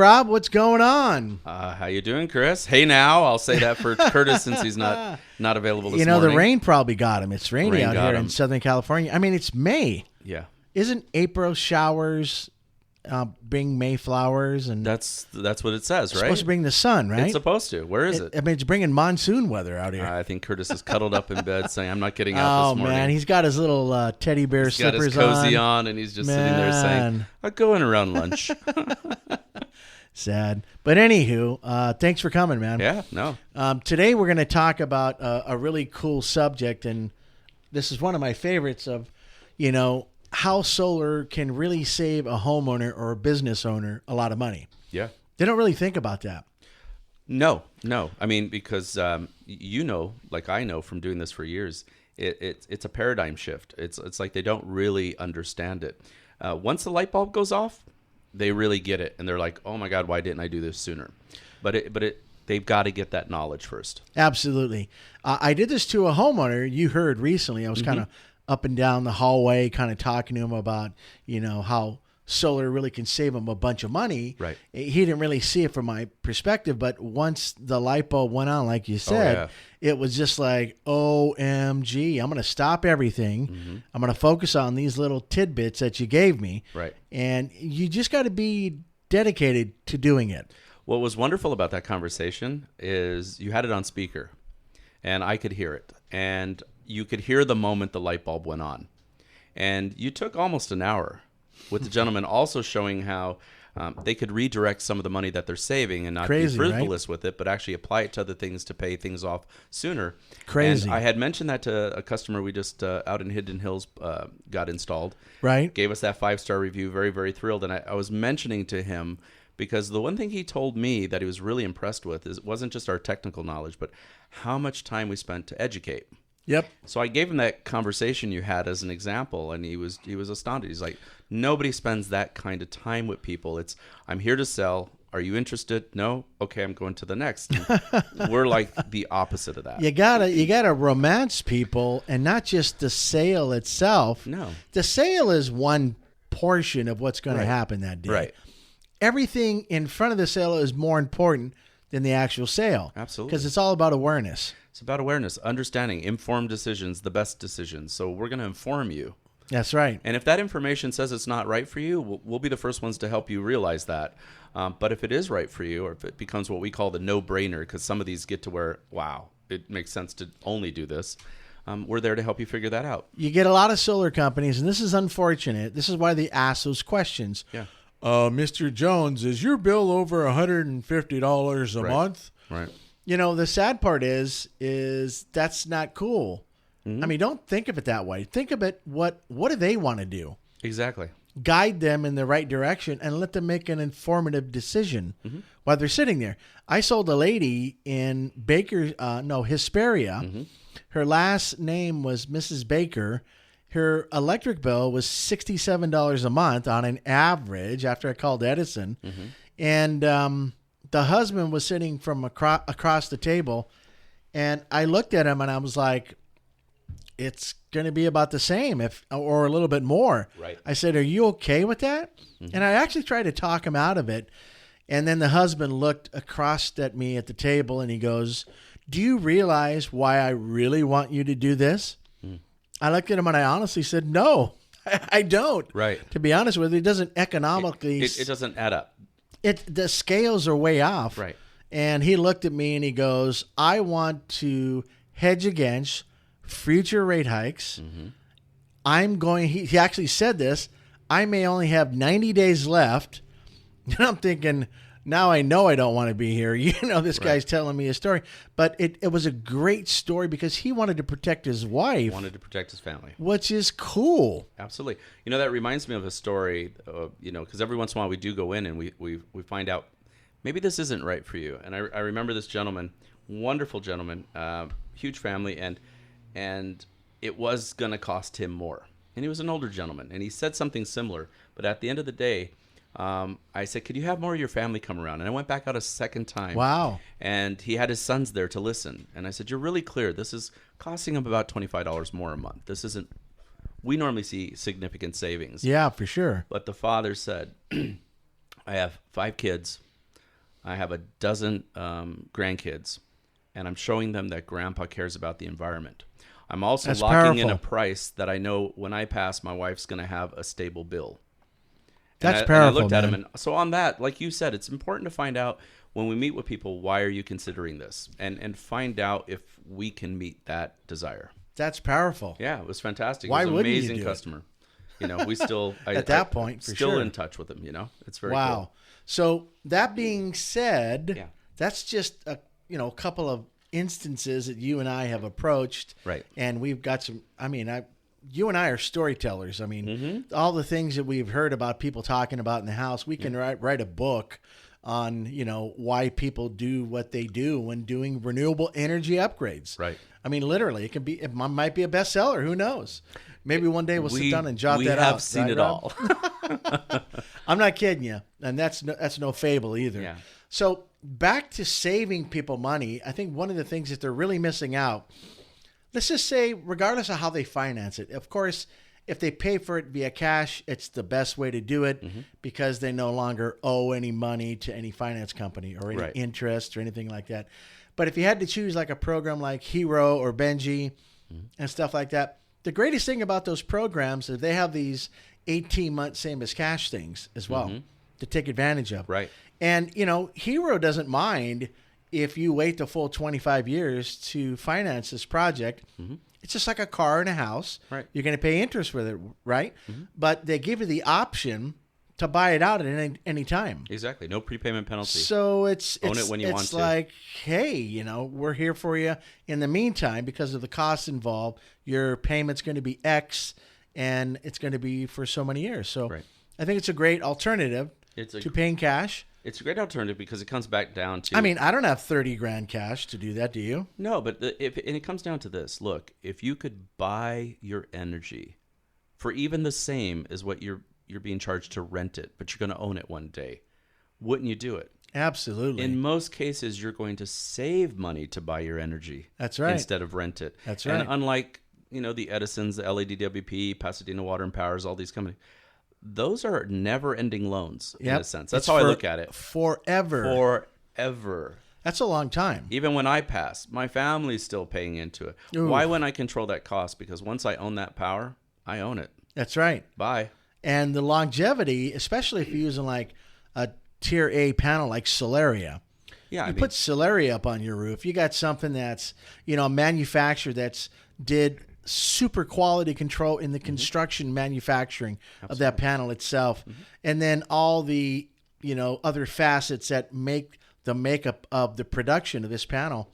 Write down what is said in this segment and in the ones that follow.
Rob, what's going on? How you doing, Chris? Hey, now. I'll say that for Curtis since he's not available this morning. The rain probably got him. It's rainy Rain out got here him. in Southern California. I mean, it's May. Yeah. Isn't April showers bring May flowers? And That's what it says, right? supposed to bring the sun, right? It's supposed to. Where is it? I mean, it's bringing monsoon weather out here. I think Curtis is cuddled up in bed saying, I'm not getting out this morning. Oh, man. He's got his little teddy bear He's got slippers his cozy on, and he's just sitting there saying, I'll go in around lunch. Sad. But anywho, thanks for coming, man. Yeah, no. Today we're going to talk about a really cool subject, and this is one of my favorites of, how solar can really save a homeowner or a business owner a lot of money. Yeah. They don't really think about that. No. I mean, because like I know from doing this for years, it's a paradigm shift. It's like they don't really understand it. Once the light bulb goes off, they really get it, and they're like, "Oh my God, why didn't I do this sooner?" But they've got to get that knowledge first. Absolutely. I did this to a homeowner you heard recently. I was kind of up and down the hallway, kind of talking to him about, how solar really can save him a bunch of money. Right. He didn't really see it from my perspective, but once the light bulb went on, like you said, it was just like, OMG, I'm going to stop everything. I'm going to focus on these little tidbits that you gave me. Right. And you just got to be dedicated to doing it. What was wonderful about that conversation is you had it on speaker, and I could hear it. And you could hear the moment the light bulb went on. And you took almost an hour with the gentleman also showing how they could redirect some of the money that they're saving and not be frivolous with it, but actually apply it to other things to pay things off sooner. Crazy. And I had mentioned that to a customer we just out in Hidden Hills got installed. Right. Gave us that 5-star review. Very, very thrilled. And I was mentioning to him, because the one thing he told me that he was really impressed with is it wasn't just our technical knowledge, but how much time we spent to educate. Yep. So I gave him that conversation you had as an example, and he was astounded. He's like, nobody spends that kind of time with people. It's, I'm here to sell. Are you interested? No? Okay, I'm going to the next. We're like the opposite of that. You gotta romance people, and not just the sale itself. No. The sale is one portion of what's going to happen that day. Right. Everything in front of the sale is more important than the actual sale. Absolutely. Because it's all about awareness. It's about awareness, understanding, informed decisions, the best decisions. So we're going to inform you. That's right. And if that information says it's not right for you, we'll be the first ones to help you realize that. But if it is right for you, or if it becomes what we call the no-brainer, because some of these get to where, wow, it makes sense to only do this, we're there to help you figure that out. You get a lot of solar companies, and this is unfortunate. This is why they ask those questions. Yeah. Mr. Jones, is your bill over $150 a month? Right. The sad part is that's not cool. I mean, don't think of it that way. Think of it, what do they want to do? Exactly. Guide them in the right direction and let them make an informative decision while they're sitting there. I sold a lady in Hesperia. Her last name was Mrs. Baker. Her electric bill was $67 a month on an average after I called Edison. And the husband was sitting from across the table, and I looked at him and I was like, it's going to be about the same or a little bit more. Right. I said, are you okay with that? And I actually tried to talk him out of it. And then the husband looked across at me at the table and he goes, do you realize why I really want you to do this? I looked at him and I honestly said, no, I don't. Right. To be honest with you, it doesn't economically. It doesn't add up. The scales are way off. Right. And he looked at me and he goes, I want to hedge against future rate hikes. He actually said this, I may only have 90 days left. And I'm thinking, now I know I don't want to be here. This guy's telling me a story. But it was a great story because he wanted to protect his wife. Wanted to protect his family. Which is cool. Absolutely. That reminds me of a story, because every once in a while we do go in and we find out maybe this isn't right for you. And I remember this gentleman, wonderful gentleman, huge family, and it was going to cost him more. And he was an older gentleman, and he said something similar. But at the end of the day, I said, could you have more of your family come around? And I went back out a second time. Wow. And he had his sons there to listen. And I said, you're really clear. This is costing him about $25 more a month. This isn't, we normally see significant savings. Yeah, for sure. But the father said, I have 5 kids. I have a dozen grandkids, and I'm showing them that Grandpa cares about the environment. I'm also That's locking in a powerful. price that I know when I pass, my wife's going to have a stable bill. That's And I powerful, looked at him, man. and so on that, like you said, it's important to find out when we meet with people, why are you considering this, and find out if we can meet that desire. That's powerful. Yeah, it was fantastic. Why It was an wouldn't you amazing do it? customer. You know, we still At that point, for still sure. in touch with him. You know, it's very Wow. cool. So that being said, Yeah. that's just a couple of instances that you and I have approached, Right. and we've got some. I mean, you and I are storytellers. I mean, all the things that we've heard about people talking about in the house, we can write a book on why people do what they do when doing renewable energy upgrades. Right. I mean, literally, it might be a bestseller. Who knows? Maybe one day we'll sit down and jot that out. We have seen right, it Rob? all. I'm not kidding you, and that's no fable either. Yeah. So back to saving people money, I think one of the things that they're really missing out. Let's just say, regardless of how they finance it, of course, if they pay for it via cash, it's the best way to do it because they no longer owe any money to any finance company or any Right. interest or anything like that. But if you had to choose like a program like Hero or Benji and stuff like that, the greatest thing about those programs is they have these 18-month same as cash things as well to take advantage of. Right. And, Hero doesn't mind if you wait the full 25 years to finance this project. It's just like a car and a house. Right. You're going to pay interest with it, right? But they give you the option to buy it out at any time. Exactly. No prepayment penalty. So it's Own it when you want it's to. like, hey, we're here for you. In the meantime, because of the costs involved, your payment's going to be X, and it's going to be for so many years. So Right. I think it's a great alternative It's a to paying cash. It's a great alternative because it comes back down to. I mean, I don't have 30 grand cash to do that. Do you? No, but and it comes down to this. Look, if you could buy your energy for even the same as what you're being charged to rent it, but you're going to own it one day, wouldn't you do it? Absolutely. In most cases, you're going to save money to buy your energy. That's right. Instead of rent it. That's right. And unlike the Edisons, the LADWP, Pasadena Water and Powers, all these companies, those are never-ending loans in a sense. That's It's how I look at it. Forever. Forever. That's a long time. Even when I pass, my family's still paying into it. Ooh. Why wouldn't I control that cost? Because once I own that power, I own it. That's right. Bye. And the longevity, especially if you're using like a tier A panel like Solaria. Yeah, You put Solaria up on your roof. You got something that's, a manufacturer that's did super quality control in the construction manufacturing of that panel itself. And then all the, other facets that make the makeup of the production of this panel.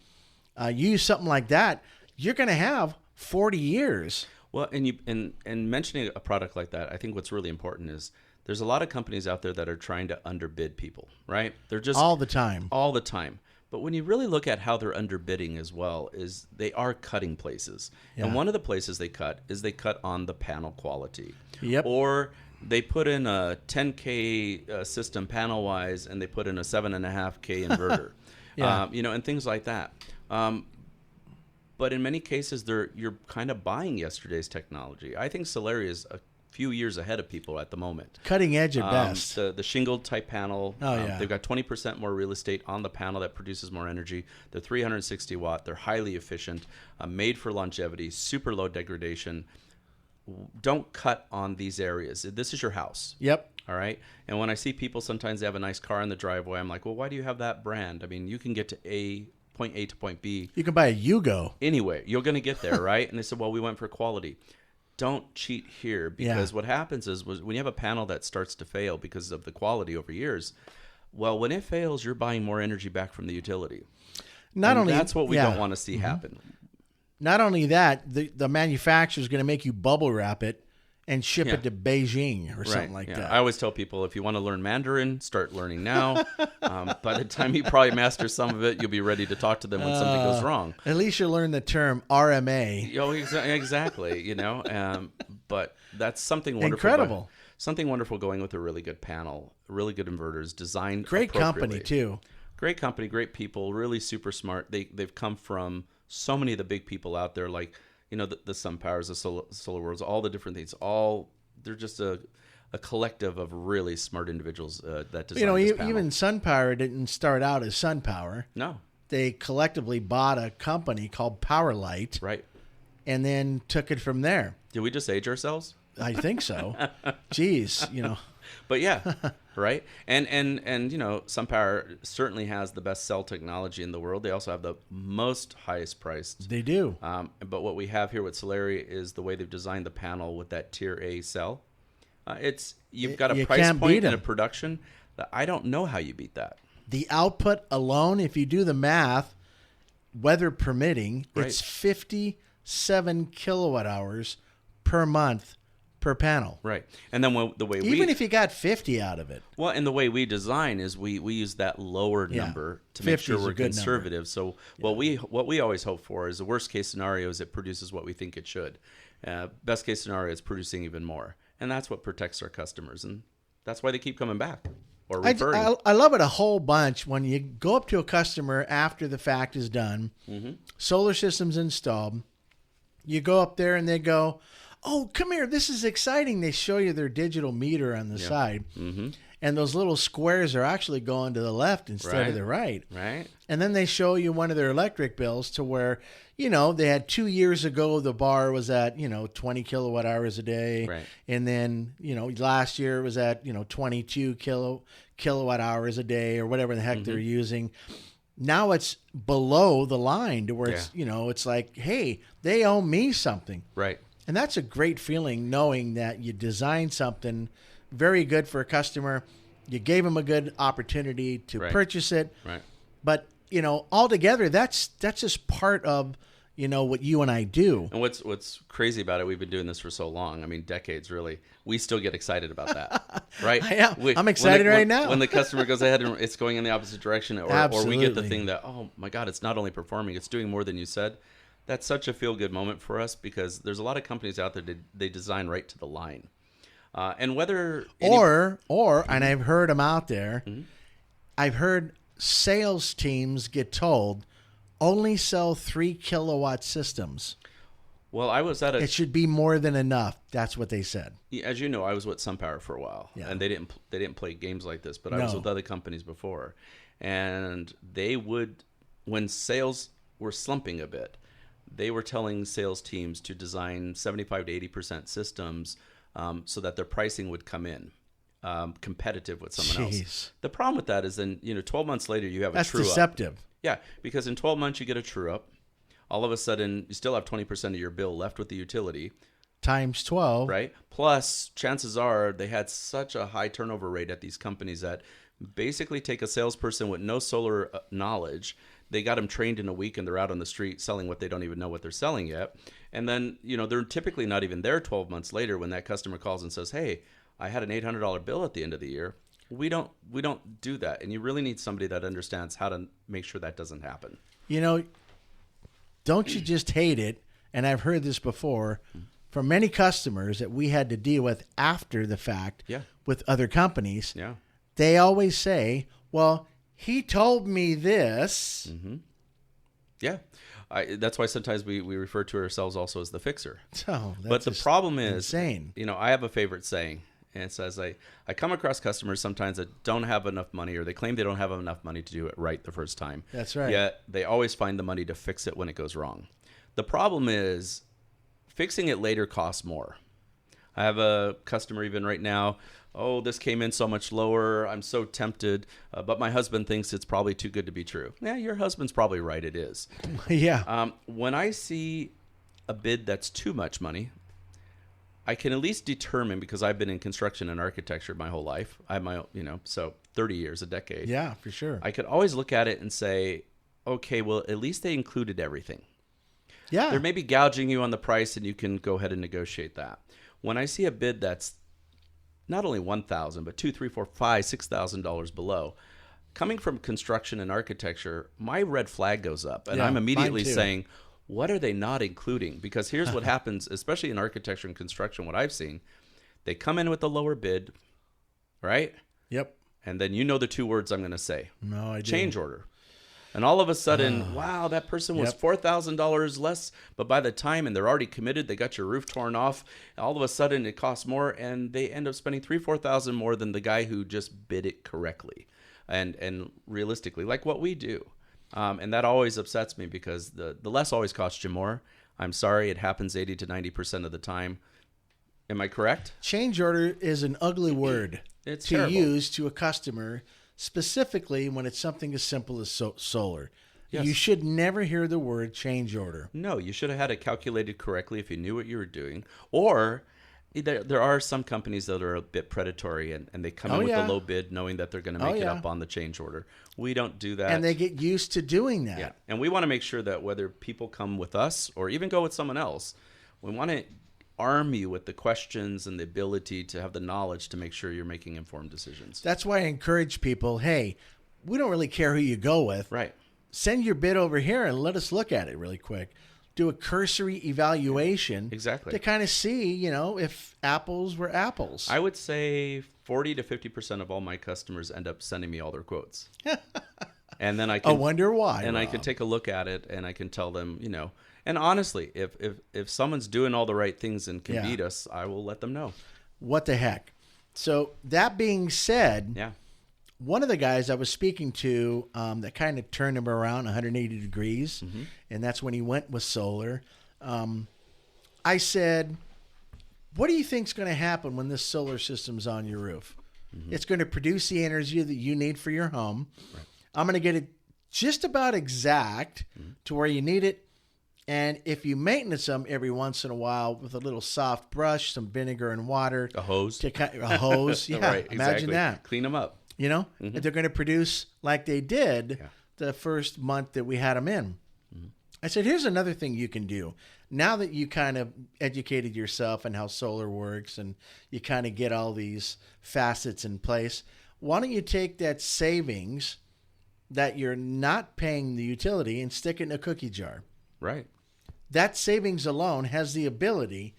Use something like that, you're going to have 40 years. Well, and mentioning a product like that, I think what's really important is there's a lot of companies out there that are trying to underbid people, right? They're just All the time. all the time. But when you really look at how they're underbidding as well, is they are cutting places. Yeah. And one of the places they cut on the panel quality. Yep. Or they put in a 10K system panel-wise, and they put in a 7.5K inverter. Yeah. And things like that. But in many cases, you're kind of buying yesterday's technology. I think Solaria is a few years ahead of people at the moment. Cutting edge at best. The shingled type panel, Oh, yeah. they've got 20% more real estate on the panel that produces more energy. They're 360 watt. They're highly efficient, made for longevity, super low degradation. Don't cut on these areas. This is your house. Yep. All right. And when I see people, sometimes they have a nice car in the driveway. I'm like, well, why do you have that brand? I mean, you can get to point A to point B. You can buy a Yugo. Anyway, you're going to get there, right? And they said, well, we went for quality. Don't cheat here, because Yeah. what happens is when you have a panel that starts to fail because of the quality over years, well, when it fails, you're buying more energy back from the utility. That's what we don't want to see happen. Not only that, the manufacturer is going to make you bubble wrap it and ship it to Beijing or something like that. I always tell people, if you want to learn Mandarin, start learning now. By the time you probably master some of it, you'll be ready to talk to them when something goes wrong. At least you'll learn the term RMA. Oh, exactly. But that's something wonderful. Incredible. Something wonderful going with a really good panel, really good inverters, designed Great company, appropriately. too. Great company, great people, really super smart. They've come from so many of the big people out there, like the SunPowers, the Solar Worlds, all the different things. They're just a a collective of really smart individuals that designed You know, this panel. even SunPower didn't start out as SunPower. No. They collectively bought a company called Powerlight, Right. and then took it from there. Did we just age ourselves? I think so. Jeez, you know. But yeah, right? And SunPower certainly has the best cell technology in the world. They also have the most highest priced. They do. But what we have here with Solari is the way they've designed the panel with that Tier A cell. You've got a You price can't point beat and a 'em. production that I don't know how you beat that. The output alone, if you do the math, weather permitting, Right. it's 57 kilowatt hours per month per panel. Right. And then the way Even if you got 50 out of it. Well, and the way we design is we use that lower Yeah. number to make 50 sure is a we're good number. conservative. So what we always hope for is the worst case scenario is it produces what we think it should. Best case scenario is producing even more, and that's what protects our customers, and that's why they keep coming back or referring. I love it a whole bunch when you go up to a customer after the fact is done, solar system's installed, you go up there and they go, "Oh, come here, this is exciting." They show you their digital meter on the side, and those little squares are actually going to the left instead Right. of the right. Right. And then they show you one of their electric bills to where, they had 2 years ago, the bar was at, 20 kilowatt hours a day. Right. And then, last year it was at, 22 kilowatt hours a day or whatever the heck they're using. Now it's below the line to where it's, it's like, hey, they owe me something. Right. And that's a great feeling knowing that you designed something very good for a customer. You gave them a good opportunity to Right. purchase it. Right. But, altogether, that's just part of, what you and I do. And what's crazy about it, we've been doing this for so long. I mean, decades, really. We still get excited about that, right? Yeah, I'm excited right now. When the customer goes ahead and it's going in the opposite direction, or we get the Absolutely. thing that, oh my God, it's not only performing, it's doing more than you said. That's such a feel-good moment for us because there's a lot of companies out there they design right to the line, and whether Or, and I've heard them out there. I've heard sales teams get told only sell 3 kilowatt systems. well, I was at It should be more than enough. That's what they said. as you know, I was with SunPower for a while, Yeah. and they didn't play games like this, but I was No. with other companies before, and they would, when sales were slumping a bit, they were telling sales teams to design 75 to 80% systems so that their pricing would come in competitive with someone Jeez. else. The problem with that is then 12 months later you have That's a true up. deceptive. Yeah, because in 12 months you get a true up. All of a sudden you still have 20% of your bill left with the utility. Times 12. Right. Plus, chances are they had such a high turnover rate at these companies that basically take a salesperson with no solar knowledge. They got them trained in a week and they're out on the street selling what they don't even know what they're selling yet. And then, they're typically not even there 12 months later when that customer calls and says, "Hey, I had an $800 bill at the end of the year." We don't do that. And you really need somebody that understands how to make sure that doesn't happen. Don't you just hate it? And I've heard this before from many customers that we had to deal with after the fact Yeah. with other companies. Yeah. They always say, "Well, he told me this." Yeah. That's why sometimes we refer to ourselves also as the fixer. So that's But the just problem is, insane. I have a favorite saying, and it says, I come across customers sometimes that don't have enough money, or they claim they don't have enough money to do it right the first time. That's right. Yet they always find the money to fix it when it goes wrong. The problem is fixing it later costs more. I have a customer even right now, "Oh, this came in so much lower. I'm so tempted, but my husband thinks it's probably too good to be true." Yeah, your husband's probably right. It is. Yeah. When I see a bid that's too much money, I can at least determine, because I've been in construction and architecture my whole life. I have my own, so 30 years, a decade. Yeah, for sure. I could always look at it and say, okay, well, at least they included everything. Yeah. They're maybe gouging you on the price, and you can go ahead and negotiate that. When I see a bid that's not only $1,000, but $2,000, $3,000, $4,000, $5,000, $6,000 below, coming from construction and architecture, my red flag goes up, and Yeah, I'm immediately mine too. saying, what are they not including? Because here's what happens, especially in architecture and construction, what I've seen, they come in with the lower bid, right? Yep. And then the two words I'm going to say. No, I do. Change order. And all of a sudden, wow, that person was Yep. $4,000 less. But by the time, and they're already committed, they got your roof torn off. All of a sudden, it costs more, and they end up spending $3,000-4,000 more than the guy who just bid it correctly, and realistically, like what we do. And that always upsets me because the less always costs you more. I'm sorry, it happens 80 to 90% of the time. Am I correct? Change order is an ugly word It's to terrible. use to a customer, specifically when it's something as simple as solar. Yes. You should never hear the word change order. No, you should have had it calculated correctly if you knew what you were doing. Or there are some companies that are a bit predatory and they come in with a low bid knowing that they're going to make it up on the change order. We don't do that. And they get used to doing that. Yeah. And we want to make sure that whether people come with us or even go with someone else, we want to arm you with the questions and the ability to have the knowledge to make sure you're making informed decisions. That's why I encourage people, hey, we don't really care who you go with. Right. Send your bid over here and let us look at it really quick. Do a cursory evaluation. Exactly. To kind of see, if apples were apples. I would say 40 to 50% of all my customers end up sending me all their quotes. And then I can wonder why. And Rob. I can take a look at it and I can tell them, and honestly, if someone's doing all the right things and can beat us, I will let them know. What the heck? So that being said, Yeah. one of the guys I was speaking to that kind of turned him around 180 degrees, and that's when he went with solar. I said, what do you think's going to happen when this solar system's on your roof? It's going to produce the energy that you need for your home. Right. I'm going to get it just about exact to where you need it. And if you maintenance them every once in a while with a little soft brush, some vinegar and water. A hose. A hose, yeah. Right, Imagine exactly. that. Clean them up. If they're going to produce like they did the first month that we had them in. I said, here's another thing you can do. Now that you kind of educated yourself on how solar works and you kind of get all these facets in place, why don't you take that savings that you're not paying the utility and stick it in a cookie jar? Right. That savings alone has the ability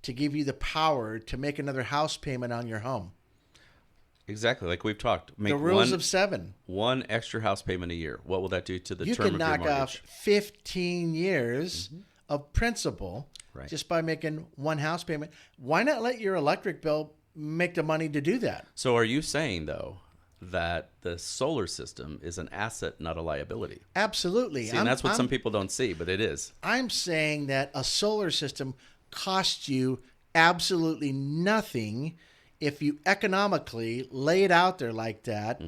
to give you the power to make another house payment on your home. Exactly. Like we've talked. Make The rules of 7. one extra house payment a year. What will that do to the You term can of your knock mortgage? off 15 years of principal just by making one house payment. Why not let your electric bill make the money to do that? So are you saying, though, that the solar system is an asset, not a liability? Absolutely. See, and that's what some people don't see, but it is. I'm saying that a solar system costs you absolutely nothing if you economically lay it out there like that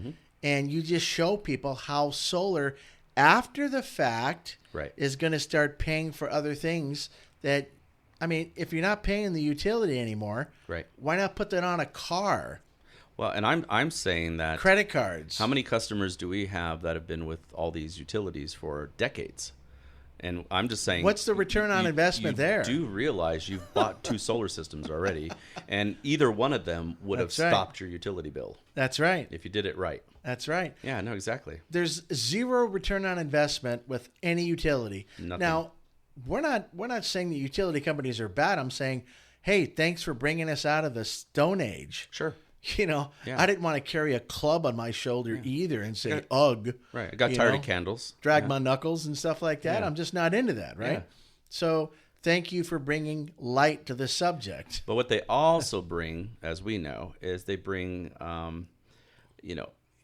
and you just show people how solar, after the fact, is going to start paying for other things that, if you're not paying the utility anymore, why not put that on a car? Well, and I'm saying that Credit cards. how many customers do we have that have been with all these utilities for decades? And I'm just saying, what's the return on investment there? You do realize you've bought 2 solar systems already, and either one of them would have stopped your utility bill. That's right. If you did it right. That's right. Yeah, no, exactly. There's zero return on investment with any utility. Nothing. Now, we're not saying that utility companies are bad. I'm saying, hey, thanks for bringing us out of the Stone Age. Sure. I didn't want to carry a club on my shoulder either and say, ugh. Right. I got tired of candles. Drag my knuckles and stuff like that. Yeah. I'm just not into that, right? Yeah. So thank you for bringing light to the subject. But what they also bring, as we know, is they bring,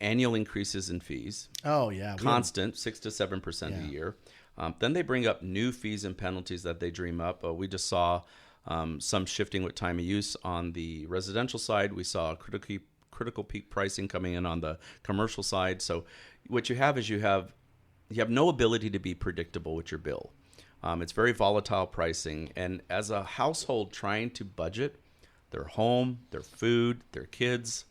annual increases in fees. Oh, yeah. Constant, 6 to 7% a year. Then they bring up new fees and penalties that they dream up. We just saw some shifting with time of use on the residential side. We saw critical peak pricing coming in on the commercial side. So what you have is you have no ability to be predictable with your bill. It's very volatile pricing. And as a household trying to budget their home, their food, their kids,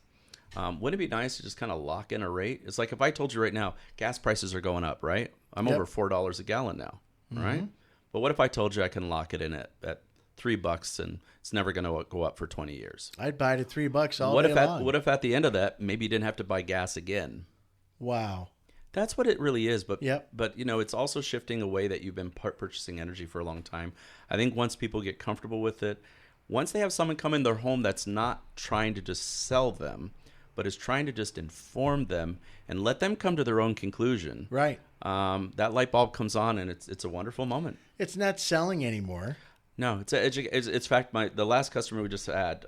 wouldn't it be nice to just kind of lock in a rate? It's like if I told you right now, gas prices are going up, right? I'm over $4 a gallon now, right? But what if I told you I can lock it in at $3 and it's never going to go up for 20 years? I'd buy it at $3 all day long. What if at the end of that, maybe you didn't have to buy gas again? Wow. That's what it really is. But Yep. but it's also shifting a way that you've been purchasing energy for a long time. I think once people get comfortable with it, once they have someone come in their home that's not trying to just sell them, but is trying to just inform them and let them come to their own conclusion. Right. That light bulb comes on, and it's a wonderful moment. It's not selling anymore. No, it's fact. The last customer we just had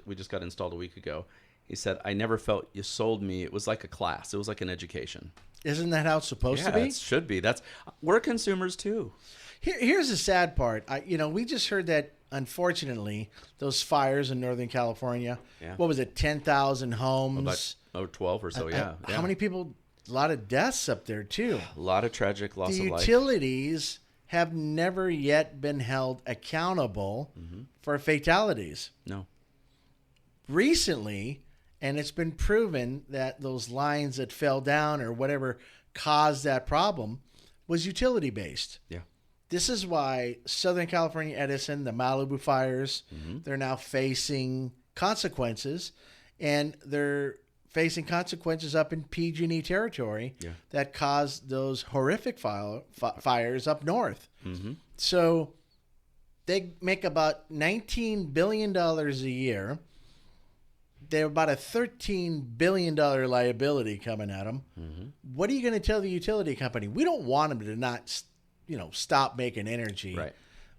we just got installed a week ago. He said, "I never felt you sold me. It was like a class. It was like an education." Isn't that how it's supposed to be? Yeah, it should be. We're consumers too. Here's the sad part. We just heard that, unfortunately, those fires in Northern California. Yeah. What was it? 10,000 homes. About 12 or so. Yeah. How many people? A lot of deaths up there too. A lot of tragic loss of life. The utilities have never yet been held accountable for fatalities. No. Recently, and it's been proven that those lines that fell down or whatever caused that problem was utility based. Yeah. This is why Southern California Edison, the Malibu fires, they're now facing consequences, and they're facing consequences up in PG&E territory that caused those horrific fires up north. So they make about $19 billion a year. They have about a $13 billion liability coming at them. What are you going to tell the utility company? We don't want them to not, stop making energy. Right.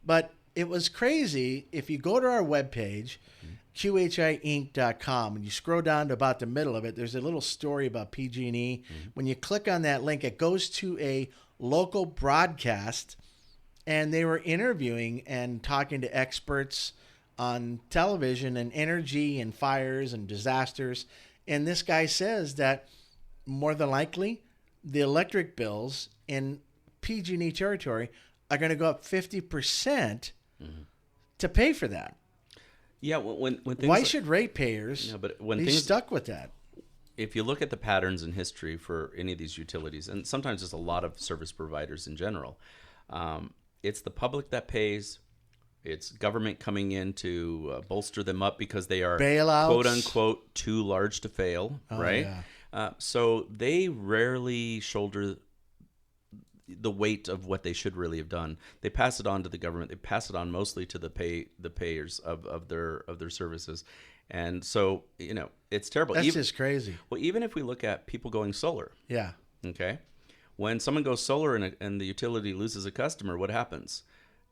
But it was crazy. If you go to our webpage, QHIINC.com, and you scroll down to about the middle of it, there's a little story about PG&E. When you click on that link, it goes to a local broadcast, and they were interviewing and talking to experts on television and energy and fires and disasters. And this guy says that more than likely the electric bills in PG&E territory are going to go up 50% to pay for that. Yeah, when things why should ratepayers be stuck with that? If you look at the patterns in history for any of these utilities, and sometimes it's a lot of service providers in general, it's the public that pays. It's government coming in to bolster them up because they are bailouts, quote unquote, too large to fail, right? Yeah. So they rarely shoulder the weight of what they should really have done. They pass it on to the government. They pass it on mostly to the payers of their services. And so, it's terrible. That's just crazy. Well, even if we look at people going solar. Yeah. Okay. When someone goes solar and the utility loses a customer, what happens?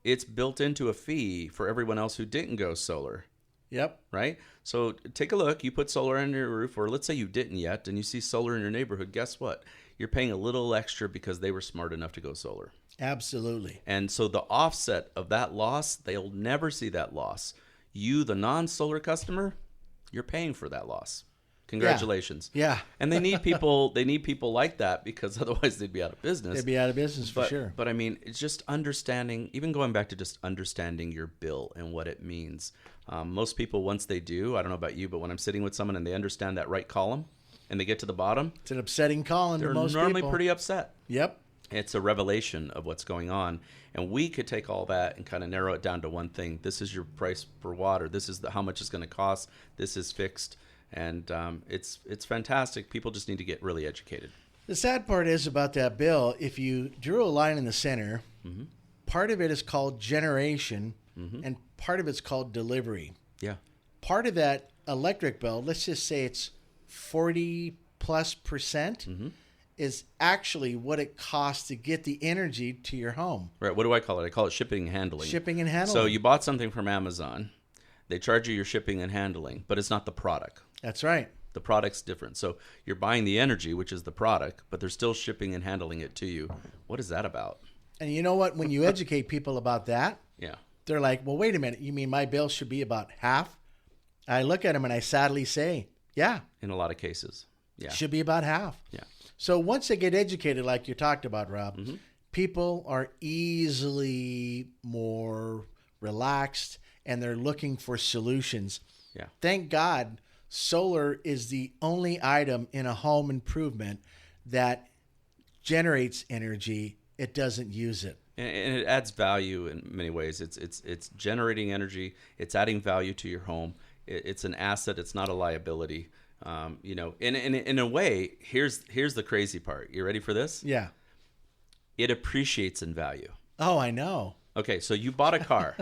It's built into a fee for everyone else who didn't go solar. Yep. Right? So take a look. You put solar on your roof, or let's say you didn't yet, and you see solar in your neighborhood. Guess what? You're paying a little extra because they were smart enough to go solar. Absolutely. And so the offset of that loss, they'll never see that loss. You, the non-solar customer, you're paying for that loss. Congratulations. Yeah. And they need people. They need people like that, because otherwise they'd be out of business. They'd be out of business for sure. But I mean, it's just understanding. Even going back to just understanding your bill and what it means. Most people, once they do, I don't know about you, but when I'm sitting with someone and they understand that right column and they get to the bottom, it's an upsetting column to most people. They're normally pretty upset. Yep. It's a revelation of what's going on, and we could take all that and kind of narrow it down to one thing. This is your price per watt, or this is how much it's going to cost. This is fixed. And it's fantastic. People just need to get really educated. The sad part is about that bill, if you drew a line in the center, part of it is called generation, and part of it's called delivery. Yeah. Part of that electric bill, let's just say it's 40+%, is actually what it costs to get the energy to your home. Right. What do I call it? I call it shipping and handling. Shipping and handling. So you bought something from Amazon. They charge you your shipping and handling, but it's not the product. That's right. The product's different. So you're buying the energy, which is the product, but they're still shipping and handling it to you. What is that about? And you know what? When you educate people about that, yeah, they're like, well, wait a minute. You mean my bill should be about half? I look at them and I sadly say, yeah. In a lot of cases. Yeah. Should be about half. Yeah. So once they get educated, like you talked about, Rob, people are easily more relaxed, and they're looking for solutions. Yeah. Thank God solar is the only item in a home improvement that generates energy. It doesn't use it. And it adds value in many ways. It's generating energy. It's adding value to your home. It's an asset. It's not a liability. In a way, here's the crazy part. You ready for this? Yeah. It appreciates in value. Oh, I know. Okay, so you bought a car.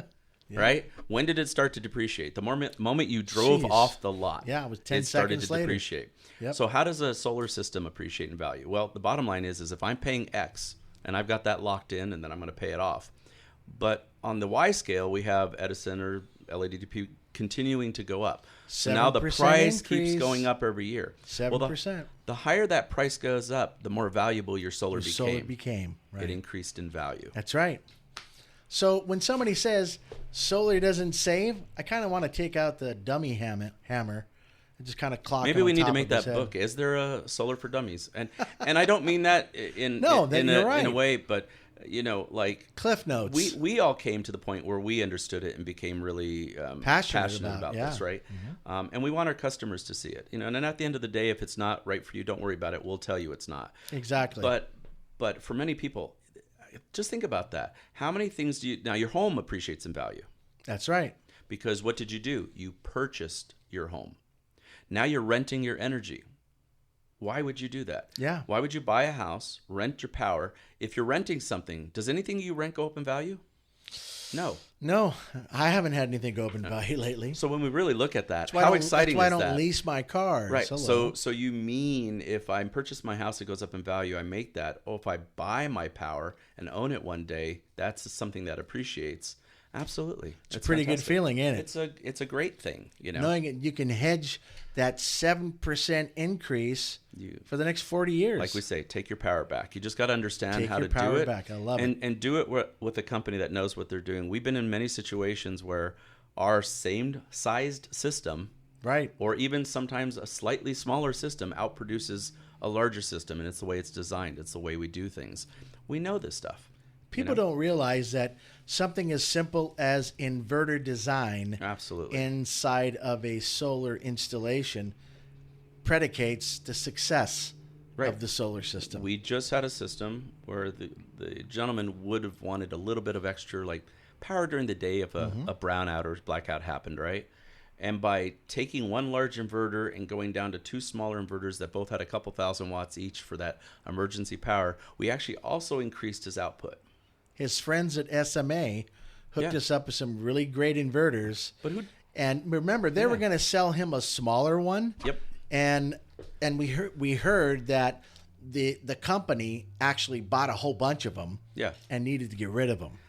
right? When did it start to depreciate? The moment you drove off the lot. Yeah, it was 10 it started seconds to later. depreciate. Yep. So how does a solar system appreciate in value? Well, the bottom line is if I'm paying X and I've got that locked in and then I'm going to pay it off. But on the Y scale, we have Edison or LADP continuing to go up. So now the price keeps going up every year. 7%. Well, the higher that price goes up, the more valuable your solar became. Right. It increased in value. That's right. So when somebody says solar doesn't save, I kind of want to take out the dummy hammer and just kind of clock. Maybe we need to make that book. Is there a solar for dummies? And I don't mean that in a way, but like Cliff Notes. We all came to the point where we understood it and became really passionate about this, right? Mm-hmm. And we want our customers to see it, and then at the end of the day, if it's not right for you, don't worry about it. We'll tell you it's not. Exactly. But for many people, just think about that. How many things now your home appreciates in value? That's right. Because what did you do? You purchased your home. Now you're renting your energy. Why would you do that? Yeah. Why would you buy a house, rent your power? If you're renting something, does anything you rent go up in value? No. No, I haven't had anything go up in value lately. So when we really look at that, how exciting is that? That's why I don't lease my car. Right. So you mean if I purchase my house, it goes up in value, I make that. Oh, if I buy my power and own it one day, that's something that appreciates. Absolutely. It's a pretty fantastic. Good feeling, isn't it? It's a great thing, Knowing you can hedge that 7% increase for the next 40 years. Like we say, take your power back. You just got to understand how to do it. Take your power back. I love it. And do it with a company that knows what they're doing. We've been in many situations where our same sized system, right, or even sometimes a slightly smaller system outproduces a larger system, and it's the way it's designed. It's the way we do things. We know this stuff. People don't realize that something as simple as inverter design inside of a solar installation predicates the success of the solar system. We just had a system where the gentleman would have wanted a little bit of extra power during the day if a brownout or blackout happened, right? And by taking one large inverter and going down to two smaller inverters that both had a couple thousand watts each for that emergency power, we actually also increased his output. His friends at SMA hooked us up with some really great inverters. And remember, they were going to sell him a smaller one. Yep. And we heard that the company actually bought a whole bunch of them. Yeah. And needed to get rid of them.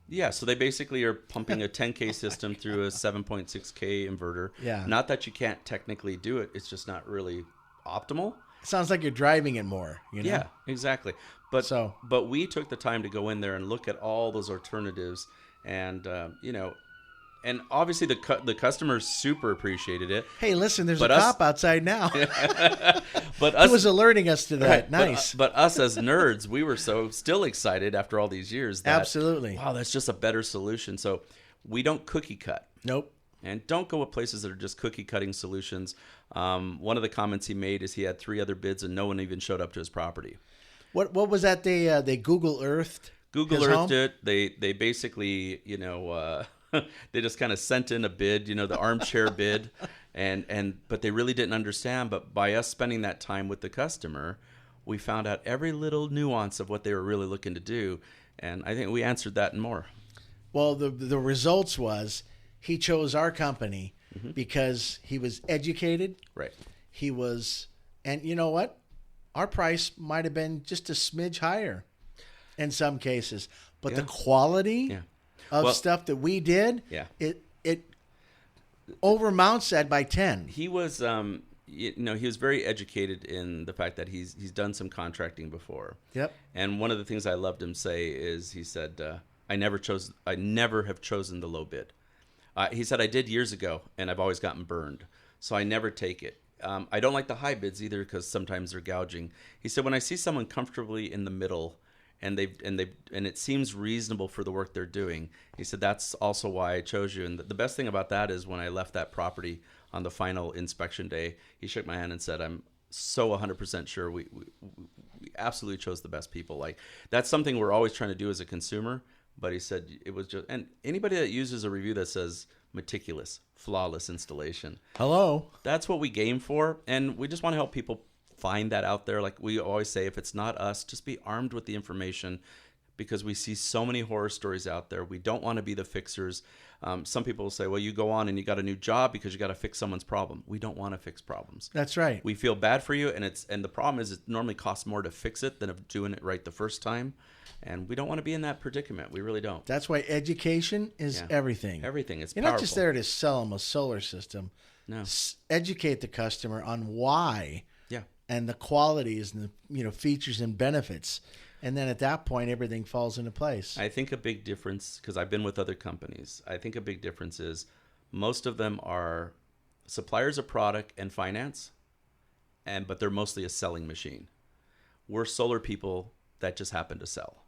Yeah, so they basically are pumping a 10K system through a 7.6K inverter. Yeah. Not that you can't technically do it. It's just not really optimal. It sounds like you're driving it more. Yeah, exactly. But we took the time to go in there and look at all those alternatives, and and obviously the customers super appreciated it. Hey, listen, there's a cop outside now. But he was alerting us to that. Right, nice. But us as nerds, we were still excited after all these years. Absolutely. Wow, that's just a better solution. So we don't cookie cut. Nope. And don't go with places that are just cookie cutting solutions. One of the comments he made is he had 3 other bids and no one even showed up to his property. What was that? They Google Earthed. Google Earthed it. They basically they just kind of sent in a bid, the armchair bid, but they really didn't understand. But by us spending that time with the customer, we found out every little nuance of what they were really looking to do, and I think we answered that and more. Well, the results was he chose our company because he was educated. Right. He was, and you know what? Our price might have been just a smidge higher in some cases, but the quality of stuff that we did, it overmounts that by 10. He was, he was very educated in the fact that he's done some contracting before. Yep. And one of the things I loved him say is he said, I never have chosen the low bid. He said, I did years ago, and I've always gotten burned, so I never take it. I don't like the high bids either because sometimes they're gouging. He said, when I see someone comfortably in the middle and it seems reasonable for the work they're doing, he said, that's also why I chose you. And the best thing about that is when I left that property on the final inspection day, he shook my hand and said, I'm so 100% sure we absolutely chose the best people. Like, that's something we're always trying to do as a consumer. But he said it was just, and anybody that uses a review that says meticulous, flawless installation. Hello. That's what we game for. And we just want to help people find that out there. Like we always say, if it's not us, just be armed with the information, because we see so many horror stories out there. We don't want to be the fixers. Some people will say, well, you go on and you got a new job because you got to fix someone's problem. We don't want to fix problems. That's right. We feel bad for you, and the problem is it normally costs more to fix it than of doing it right the first time. And we don't want to be in that predicament. We really don't. That's why education is everything. Everything. It's You're powerful. not just there to sell them a solar system. No. Educate the customer on why and the qualities and the features and benefits. And then at that point, everything falls into place. I think a big difference, because I've been with other companies, I think a big difference is most of them are suppliers of product and finance, but they're mostly a selling machine. We're solar people that just happen to sell.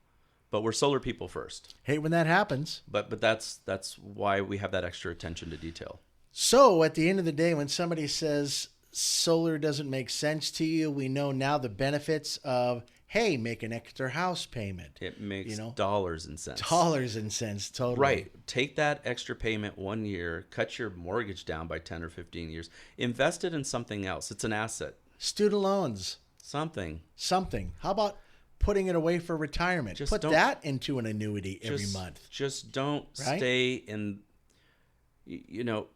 But we're solar people first. Hate when that happens. But that's why we have that extra attention to detail. So at the end of the day, when somebody says solar doesn't make sense to you, we know now the benefits of, hey, make an extra house payment. It makes dollars and cents. Dollars and cents, totally. Right. Take that extra payment 1 year, cut your mortgage down by 10 or 15 years, invest it in something else. It's an asset. Student loans. Something. How about putting it away for retirement? Put that into an annuity every month. Just don't stay in...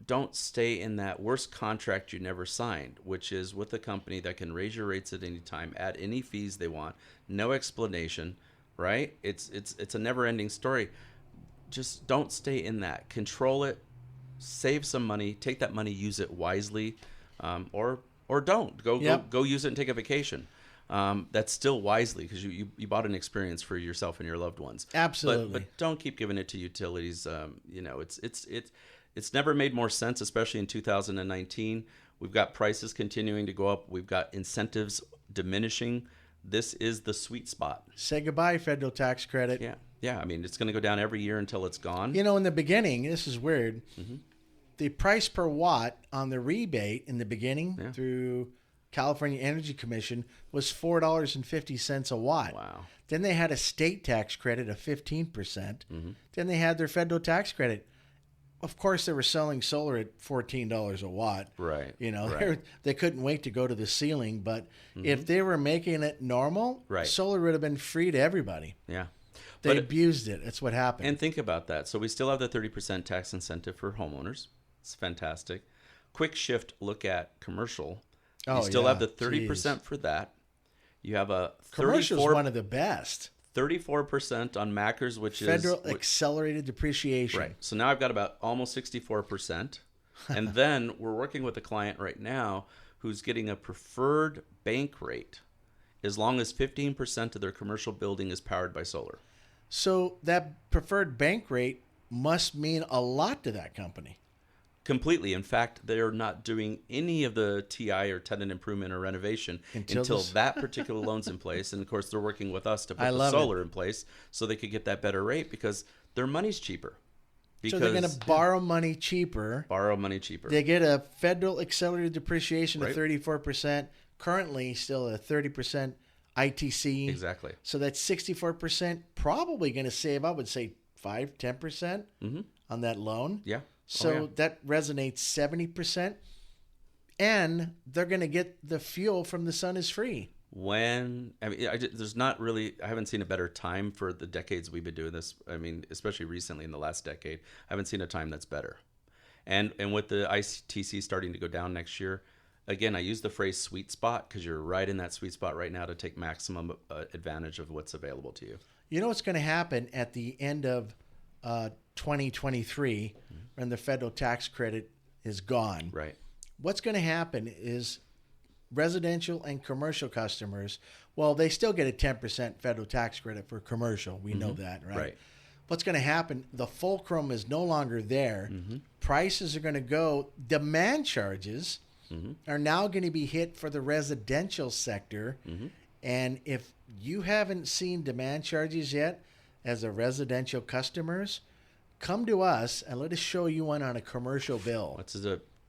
don't stay in that worst contract you never signed, which is with a company that can raise your rates at any time, add any fees they want, no explanation, right? It's a never-ending story. Just don't stay in that. Control it, save some money, take that money, use it wisely, or don't. Go use it and take a vacation. That's still wisely, because you bought an experience for yourself and your loved ones. Absolutely. But don't keep giving it to utilities. It's never made more sense, especially in 2019. We've got prices continuing to go up. We've got incentives diminishing. This is the sweet spot. Say goodbye, federal tax credit. Yeah. I mean, it's going to go down every year until it's gone. In the beginning, this is weird. Mm-hmm. The price per watt on the rebate in the beginning through California Energy Commission was $4.50 a watt. Wow. Then they had a state tax credit of 15%. Mm-hmm. Then they had their federal tax credit. Of course, they were selling solar at $14 a watt. Right. They couldn't wait to go to the ceiling. But if they were making it normal, solar would have been free to everybody. Yeah. They abused it. That's what happened. And think about that. So we still have the 30% tax incentive for homeowners. It's fantastic. Quick shift look at commercial. You still have the 30% for that. You have a commercial is one of the best. 34% on Macrs, which federal accelerated depreciation. Right. So now I've got about almost 64%. And then we're working with a client right now who's getting a preferred bank rate as long as 15% of their commercial building is powered by solar. So that preferred bank rate must mean a lot to that company. Completely. In fact, they're not doing any of the TI or tenant improvement or renovation until that particular loan's in place. And of course, they're working with us to put the solar in place so they could get that better rate because their money's cheaper. So they're going to borrow money cheaper. They get a federal accelerated depreciation of 34%. Currently, still a 30% ITC. Exactly. So that's 64%. Probably going to save, I would say, 5-10% on that loan. Yeah. So that resonates 70%. And they're going to get the fuel from the sun is free. There's not really, I haven't seen a better time for the decades we've been doing this. I mean, especially recently in the last decade, I haven't seen a time that's better. And with the ITC starting to go down next year, again, I use the phrase sweet spot because you're right in that sweet spot right now to take maximum advantage of what's available to you. You know what's going to happen at the end of 2023 when the federal tax credit is gone? Right. What's going to happen is residential and commercial customers, well, they still get a 10% federal tax credit for commercial. We know that, right? What's going to happen, the fulcrum is no longer there. Prices are going to go. Demand charges are now going to be hit for the residential sector. And if you haven't seen demand charges yet as a residential customers, come to us and let us show you one on a commercial bill. What's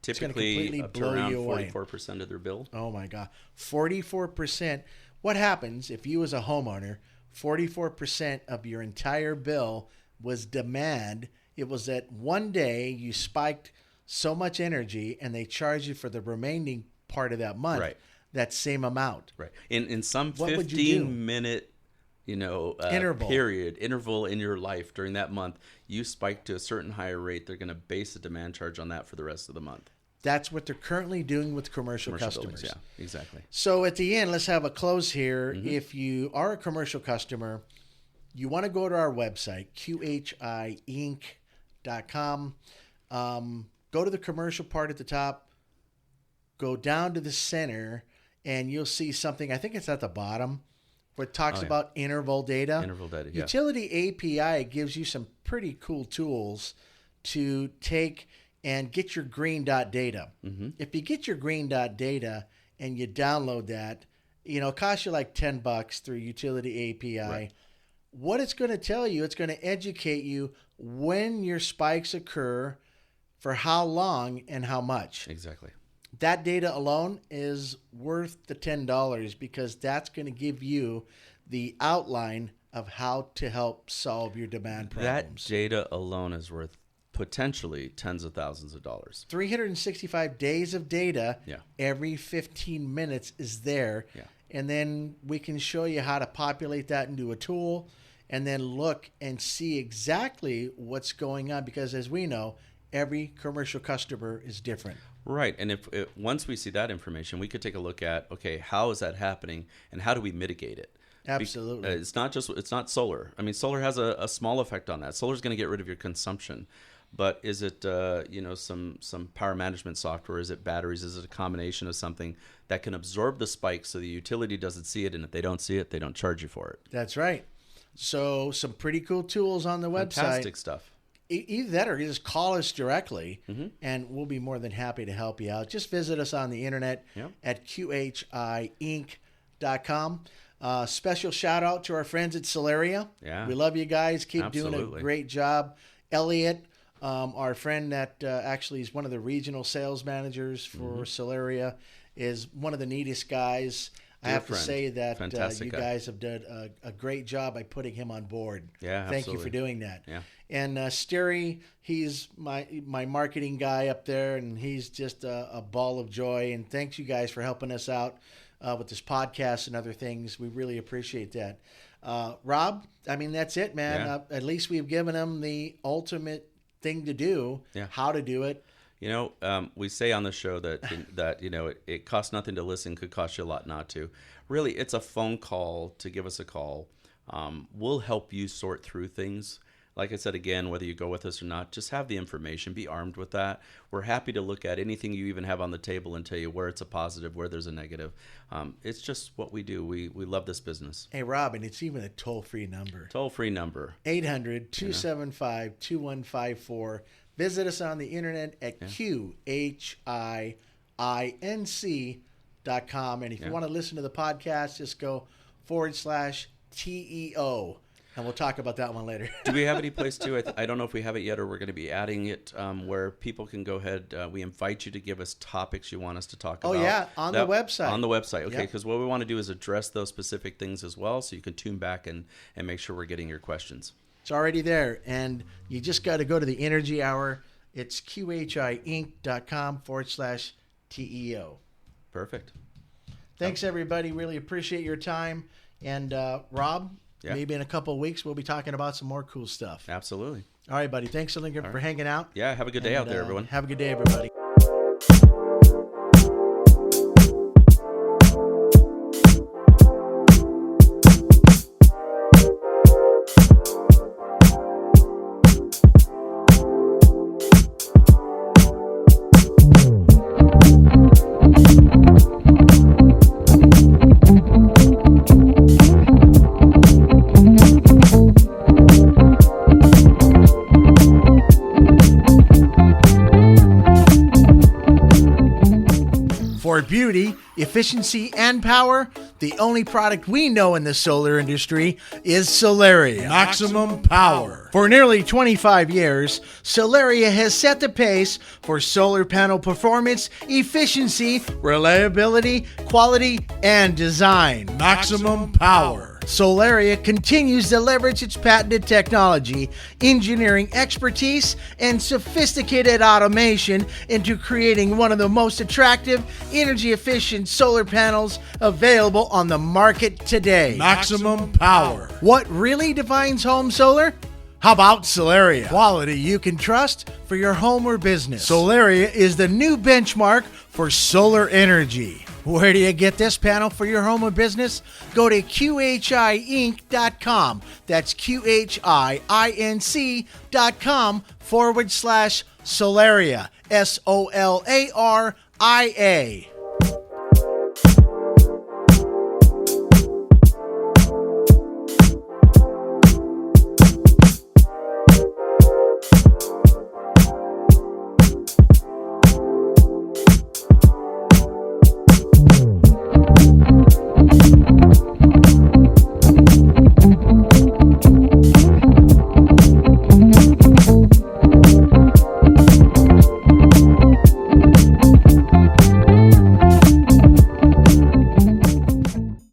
typically up to around 44% of their bill. Oh my God. 44%. What happens if you as a homeowner, 44% of your entire bill was demand? It was that one day you spiked so much energy and they charge you for the remaining part of that month, that same amount. Right. In some 15-minute interval in your life during that month, you spike to a certain higher rate, they're going to base a demand charge on that for the rest of the month. That's what they're currently doing with commercial customers. Buildings, yeah, exactly. So at the end, let's have a close here. Mm-hmm. If you are a commercial customer, you want to go to our website, QHIINC.com. Go to the commercial part at the top, go down to the center, and you'll see something, I think it's at the bottom, where it talks about interval data. Interval data, yeah. Utility API gives you some pretty cool tools to take and get your green dot data. Mm-hmm. If you get your green dot data and you download that, it costs you like $10 through Utility API. Right. What it's going to tell you, it's going to educate you when your spikes occur, for how long and how much. Exactly. That data alone is worth the $10 because that's going to give you the outline of how to help solve your demand problems. That data alone is worth potentially tens of thousands of dollars. 365 days of data, every 15 minutes is there. Yeah. And then we can show you how to populate that into a tool and then look and see exactly what's going on, because as we know, every commercial customer is different. Right. And if once we see that information, we could take a look at, okay, how is that happening and how do we mitigate it? Absolutely. It's not solar. I mean, solar has a small effect on that. Solar is going to get rid of your consumption. But is it, some power management software? Is it batteries? Is it a combination of something that can absorb the spikes so the utility doesn't see it? And if they don't see it, they don't charge you for it. That's right. So some pretty cool tools on the website. Fantastic stuff. Either that or you just call us directly, and we'll be more than happy to help you out. Just visit us on the internet at QHIINC.com. Special shout out to our friends at Solaria. Yeah. We love you guys. Keep doing a great job. Elliot, our friend that actually is one of the regional sales managers for Solaria, is one of the neatest guys. I have to say that you guys have done a great job by putting him on board. Yeah, Thank you for doing that. Yeah. And Sterry, he's my marketing guy up there, and he's just a ball of joy. And thanks you guys for helping us out with this podcast and other things. We really appreciate that. Rob, I mean, that's it, man. Yeah. At least we've given them the ultimate thing to do, how to do it. We say on the show that it costs nothing to listen, could cost you a lot not to. Really, it's a phone call to give us a call. We'll help you sort through things. Like I said, again, whether you go with us or not, just have the information, be armed with that. We're happy to look at anything you even have on the table and tell you where it's a positive, where there's a negative. It's just what we do. We love this business. Hey, Rob, and it's even a toll-free number. 800-275-2154. Visit us on the internet at QHIINC.com. And if you want to listen to the podcast, just go /TEO. And we'll talk about that one later. Do we have any place too? I don't know if we have it yet, or we're going to be adding it, where people can go ahead. We invite you to give us topics you want us to talk about. Oh, yeah, on the website. On the website, okay, because what we want to do is address those specific things as well, so you can tune back and make sure we're getting your questions. It's already there, and you just got to go to the Energy Hour. It's QHIINC.com /TEO. Perfect. Thanks, everybody. Really appreciate your time. And Rob, maybe in a couple of weeks, we'll be talking about some more cool stuff. Absolutely. All right, buddy. Thanks for hanging out. Yeah, have a good day out there, everyone. Have a good day, everybody. For beauty, efficiency, and power, the only product we know in the solar industry is Solaria. Maximum power. For nearly 25 years, Solaria has set the pace for solar panel performance, efficiency, reliability, quality, and design. Maximum power. Solaria continues to leverage its patented technology, engineering expertise, and sophisticated automation into creating one of the most attractive, energy-efficient solar panels available on the market today. Maximum power. What really defines home solar? How about Solaria? Quality you can trust for your home or business. Solaria is the new benchmark for solar energy. Where do you get this panel for your home or business? Go to QHIINC.com. That's QHIINC.com /Solaria. SOLARIA.